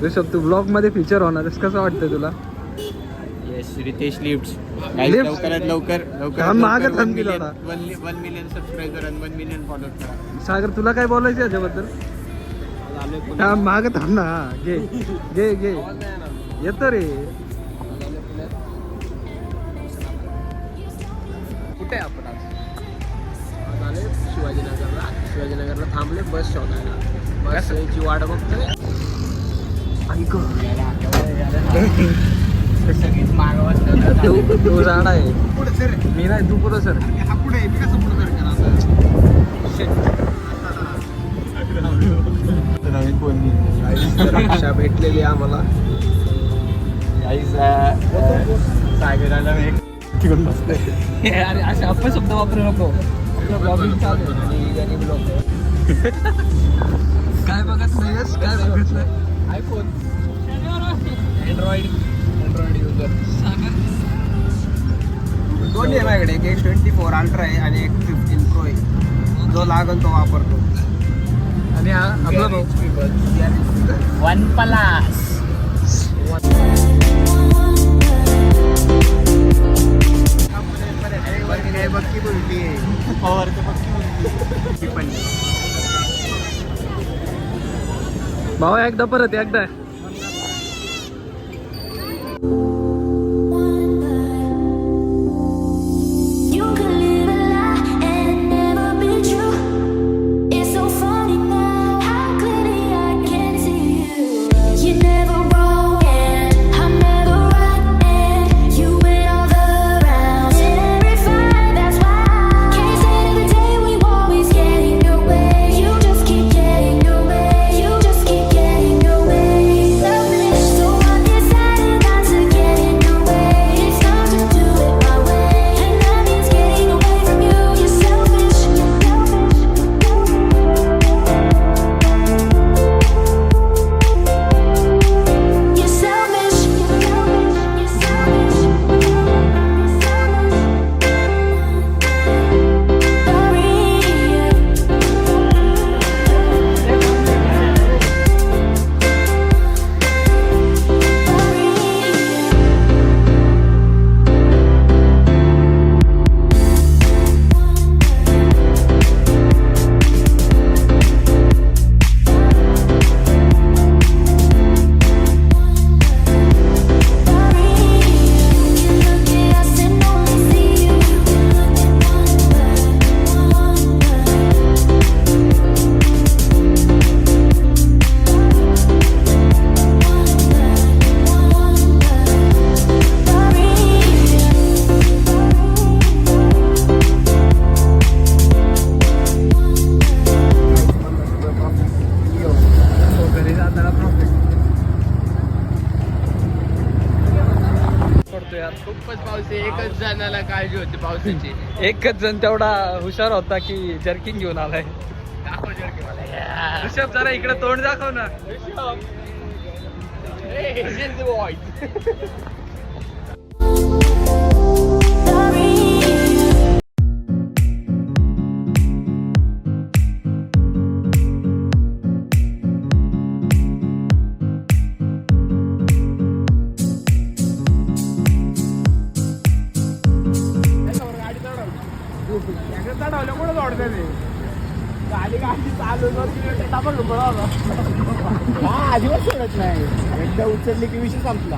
ऋषभ तू ब्लॉग मध्ये फीचर होणार आहेस, कसं वाटतंय तुला? Yes, Ritesh lifts. Lifts? लवकरात लवकर थांब, मागं थांब की थोडा. 1 मिलियन सबस्क्रायबर आणि 1 मिलियन फॉलोअर करा. सागर तुला काय बोलायचं याच्याबद्दल? थांब, मागं थांब ना. घे घे घे, येतो रे. कुठे आहे आपण आज? आले शिवाजीनगरला थांबले बस शोधायला. बसची वाट बघतोय. सगळीच मागवत तू जाणार आहे, पुढे सर. मी नाही, तू पुढं सर. हा पुढे मी कसं पुढे सर नवीन कोणी अशा भेटलेली आम्हाला. सागराला एक घेऊन बसते. अरे असे आपण शब्द वापरू नको. ब्लॉगिंग चालू आहे. काय बघत नाहीस? काय बघितलं? IPhone, Android user. दोन्ही आहे माझ्याकडे. एक 24 अल्ट्रा आहे आणि एक 15 प्रो आहे. जो लागल तो वापरतो. आणि हा आपला भाऊ वन प्लस. बक्की बोलती पण भाऊ एकदा परत एकदा. खूपच पाऊस आहे. एकच जणाला काळजी होती पावसाची. एकच जण तेवढा हुशार होता की जर्किंग घेऊन आलाय. दाखव जर्किंग मला. ऋषभ जरा इकडे तोंड दाखव ना. चढवलं कुठं जोडतं ते. गाडी चालू अजिबात सोडत नाही. एकदा उचलली की विषय संपला.